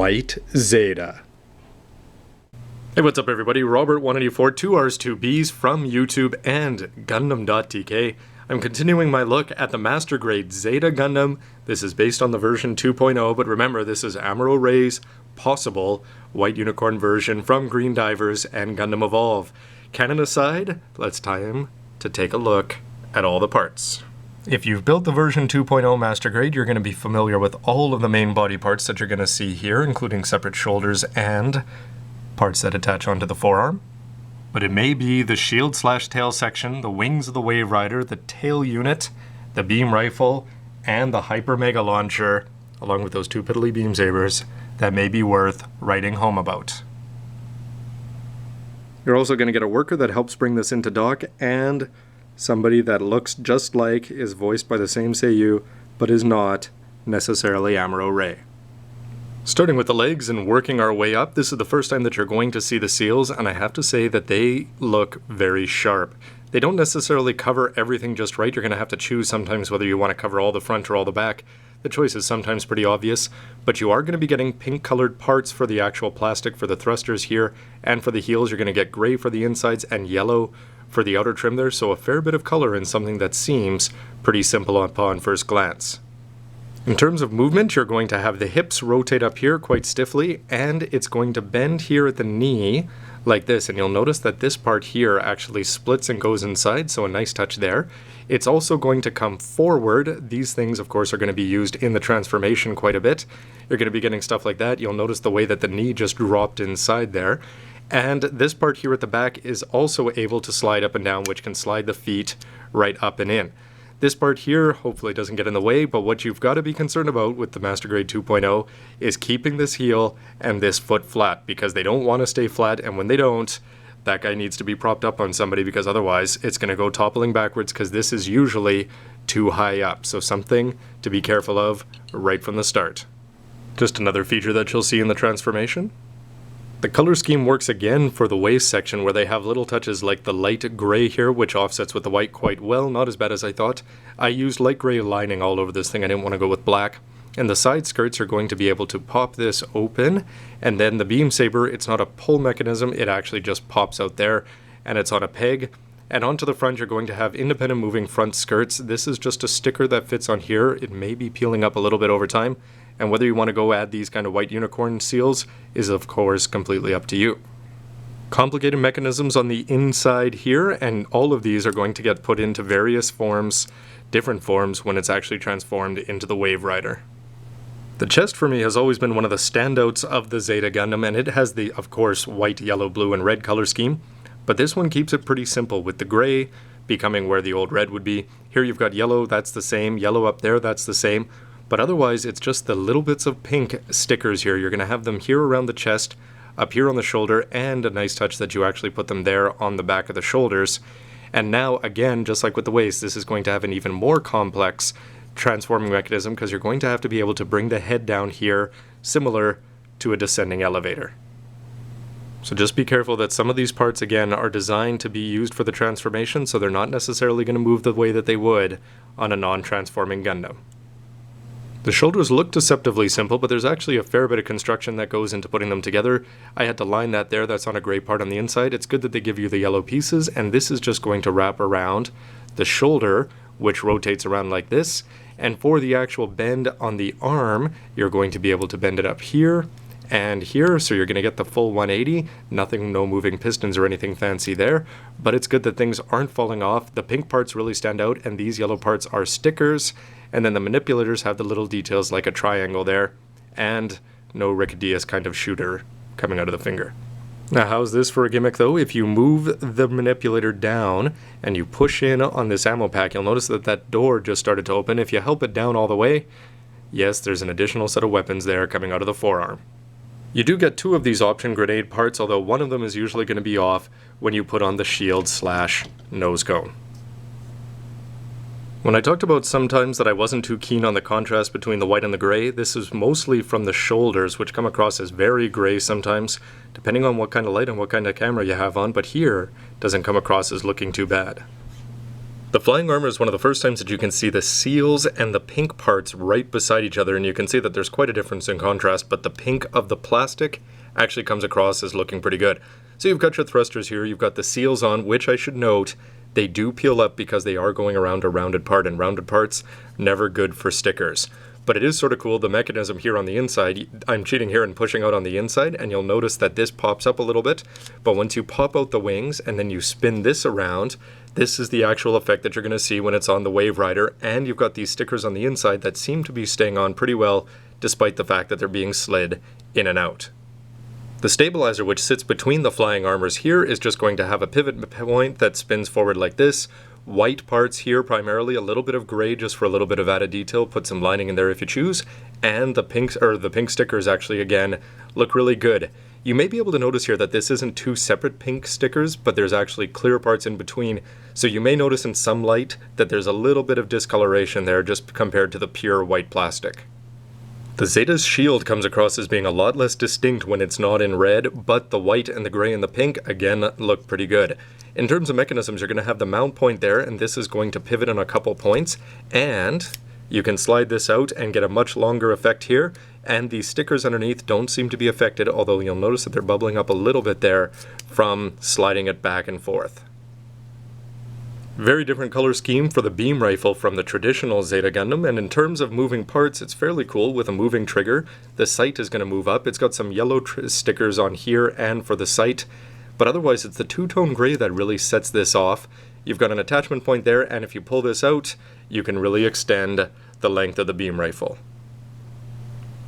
White Zeta. Hey, what's up everybody? Robert184, 2Rs, 2Bs from YouTube and gundam.tk. I'm continuing my look at the Master Grade Zeta Gundam. This is based on the version 2.0, but remember this is Amuro Ray's possible White Unicorn version from Green Divers and Gundam Evolve. Canon aside, let's time to take a look at all the parts. If you've built the version 2.0 Master Grade, you're going to be familiar with all of the main body parts that you're going to see here, including separate shoulders and parts that attach onto the forearm. But it may be the shield/tail section, the wings of the Wave Rider, the tail unit, the beam rifle, and the Hyper Mega Launcher, along with those two piddly beam sabers, that may be worth writing home about. You're also going to get a worker that helps bring this into dock, and somebody that looks just like, is voiced by the same seiyuu, but is not necessarily Amuro Ray. Starting with the legs and working our way up, this is the first time that you're going to see the seals, and I have to say that they look very sharp. They don't necessarily cover everything just right. You're going to have to choose sometimes whether you want to cover all the front or all the back. The choice is sometimes pretty obvious, but you are going to be getting pink colored parts for the actual plastic for the thrusters here, and for the heels you're going to get gray for the insides and yellow for the outer trim there, so a fair bit of color in something that seems pretty simple upon first glance. In terms of movement, you're going to have the hips rotate up here quite stiffly, and it's going to bend here at the knee like this, and you'll notice that this part here actually splits and goes inside, so a nice touch there. It's also going to come forward. These things, of course, are going to be used in the transformation quite a bit. You're going to be getting stuff like that. You'll notice the way that the knee just dropped inside there. And this part here at the back is also able to slide up and down, which can slide the feet right up and in. This part here hopefully doesn't get in the way, but what you've got to be concerned about with the Master Grade 2.0 is keeping this heel and this foot flat, because they don't want to stay flat, and when they don't, that guy needs to be propped up on somebody, because otherwise it's going to go toppling backwards, because this is usually too high up. So something to be careful of right from the start. Just another feature that you'll see in the transformation. The color scheme works again for the waist section, where they have little touches like the light gray here, which offsets with the white quite well, not as bad as I thought. I used light gray lining all over this thing, I didn't want to go with black. And the side skirts are going to be able to pop this open, and then the beam saber, it's not a pull mechanism, it actually just pops out there, and it's on a peg. And onto the front you're going to have independent moving front skirts. This is just a sticker that fits on here. It may be peeling up a little bit over time. And whether you want to go add these kind of white unicorn seals is of course completely up to you. Complicated mechanisms on the inside here, and all of these are going to get put into various forms, different forms, when it's actually transformed into the Wave Rider. The chest for me has always been one of the standouts of the Zeta Gundam, and it has the, of course, white, yellow, blue, and red color scheme. But this one keeps it pretty simple, with the gray becoming where the old red would be. Here you've got yellow, that's the same, yellow up there, that's the same. But otherwise, it's just the little bits of pink stickers here. You're going to have them here around the chest, up here on the shoulder, and a nice touch that you actually put them there on the back of the shoulders. And now, again, just like with the waist, this is going to have an even more complex transforming mechanism, because you're going to have to be able to bring the head down here, similar to a descending elevator. So just be careful that some of these parts, again, are designed to be used for the transformation, so they're not necessarily going to move the way that they would on a non-transforming Gundam. The shoulders look deceptively simple, but there's actually a fair bit of construction that goes into putting them together. I had to line that there, that's on a gray part on the inside. It's good that they give you the yellow pieces, and this is just going to wrap around the shoulder, which rotates around like this. And for the actual bend on the arm, you're going to be able to bend it up here and here, so you're going to get the full 180. Nothing, no moving pistons or anything fancy there, but it's good that things aren't falling off. The pink parts really stand out, and these yellow parts are stickers. And then the manipulators have the little details like a triangle there, and no Riccadius kind of shooter coming out of the finger. Now how's this for a gimmick though? If you move the manipulator down and you push in on this ammo pack, you'll notice that that door just started to open. If you help it down all the way, yes, there's an additional set of weapons there coming out of the forearm. You do get two of these option grenade parts, although one of them is usually going to be off when you put on the shield/nose cone. When I talked about sometimes that I wasn't too keen on the contrast between the white and the gray, this is mostly from the shoulders, which come across as very gray sometimes, depending on what kind of light and what kind of camera you have on, but here doesn't come across as looking too bad. The flying armor is one of the first times that you can see the seals and the pink parts right beside each other, and you can see that there's quite a difference in contrast, but the pink of the plastic actually comes across as looking pretty good. So you've got your thrusters here, you've got the seals on, which I should note, they do peel up because they are going around a rounded part, and rounded parts, never good for stickers. But it is sort of cool, the mechanism here on the inside, I'm cheating here and pushing out on the inside, and you'll notice that this pops up a little bit, but once you pop out the wings and then you spin this around, this is the actual effect that you're going to see when it's on the Wave Rider, and you've got these stickers on the inside that seem to be staying on pretty well, despite the fact that they're being slid in and out. The stabilizer, which sits between the flying armors here, is just going to have a pivot point that spins forward like this. White parts here primarily, a little bit of gray just for a little bit of added detail, put some lining in there if you choose, and the pink stickers actually again look really good. You may be able to notice here that this isn't two separate pink stickers, but there's actually clear parts in between, so you may notice in some light that there's a little bit of discoloration there just compared to the pure white plastic. The Zeta's shield comes across as being a lot less distinct when it's not in red, but the white and the gray and the pink, again, look pretty good. In terms of mechanisms, you're going to have the mount point there, and this is going to pivot on a couple points, and you can slide this out and get a much longer effect here, and the stickers underneath don't seem to be affected, although you'll notice that they're bubbling up a little bit there from sliding it back and forth. Very different color scheme for the beam rifle from the traditional Zeta Gundam, and in terms of moving parts, it's fairly cool with a moving trigger. The sight is going to move up. It's got some yellow stickers on here and for the sight, but otherwise it's the two-tone gray that really sets this off. You've got an attachment point there, and if you pull this out, you can really extend the length of the beam rifle.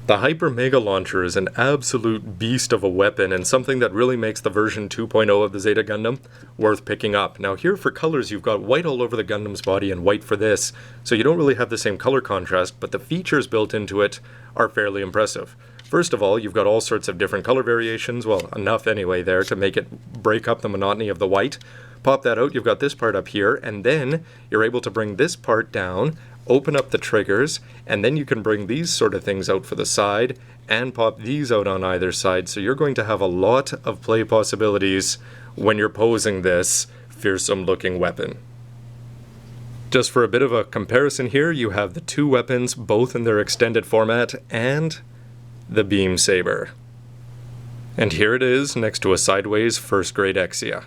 The Hyper Mega Launcher is an absolute beast of a weapon, and something that really makes the version 2.0 of the Zeta Gundam worth picking up. Now here for colors, you've got white all over the Gundam's body and white for this, so you don't really have the same color contrast, but the features built into it are fairly impressive. First of all, you've got all sorts of different color variations, well, enough anyway there to make it break up the monotony of the white. Pop that out, you've got this part up here, and then you're able to bring this part down, open up the triggers, and then you can bring these sort of things out for the side and pop these out on either side, so you're going to have a lot of play possibilities when you're posing this fearsome looking weapon. Just for a bit of a comparison here, you have the two weapons both in their extended format and the beam saber. And here it is next to a sideways first grade Exia.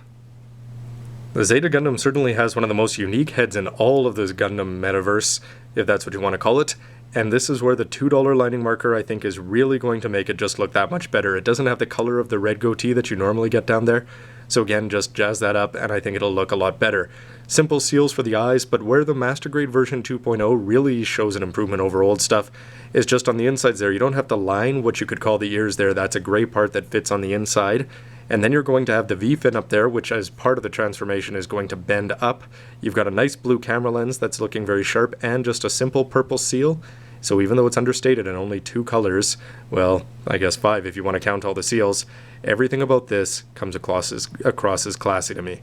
The Zeta Gundam certainly has one of the most unique heads in all of this Gundam metaverse, if that's what you want to call it, and this is where the $2 lining marker I think is really going to make it just look that much better. It doesn't have the color of the red goatee that you normally get down there, so again, just jazz that up and I think it'll look a lot better. Simple seals for the eyes, but where the Master Grade version 2.0 really shows an improvement over old stuff is just on the insides there. You don't have to line what you could call the ears there. That's a gray part that fits on the inside. And then you're going to have the V-fin up there, which as part of the transformation is going to bend up. You've got a nice blue camera lens that's looking very sharp, and just a simple purple seal. So even though it's understated and only 2 colors, well, I guess 5 if you want to count all the seals, everything about this comes across as classy to me.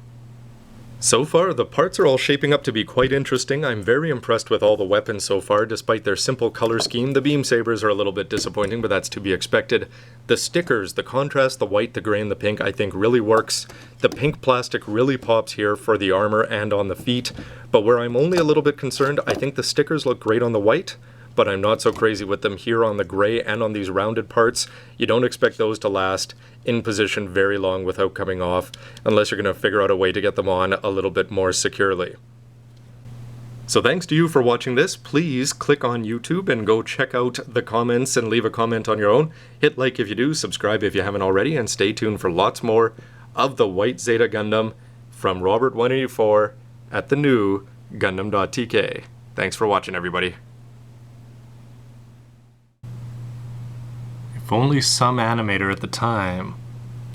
So far, the parts are all shaping up to be quite interesting. I'm very impressed with all the weapons so far, despite their simple color scheme. The beam sabers are a little bit disappointing, but that's to be expected. The stickers, the contrast, the white, the gray, and the pink, I think really works. The pink plastic really pops here for the armor and on the feet, but where I'm only a little bit concerned, I think the stickers look great on the white, but I'm not so crazy with them here on the gray and on these rounded parts. You don't expect those to last in position very long without coming off, unless you're going to figure out a way to get them on a little bit more securely. So thanks to you for watching this. Please click on YouTube and go check out the comments and leave a comment on your own. Hit like if you do, subscribe if you haven't already, and stay tuned for lots more of the White Zeta Gundam from Robert184 at the new gundam.tk. Thanks for watching, everybody. If only some animator at the time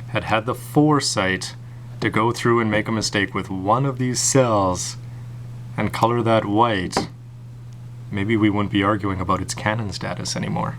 had had the foresight to go through and make a mistake with one of these cells and color that white, maybe we wouldn't be arguing about its canon status anymore.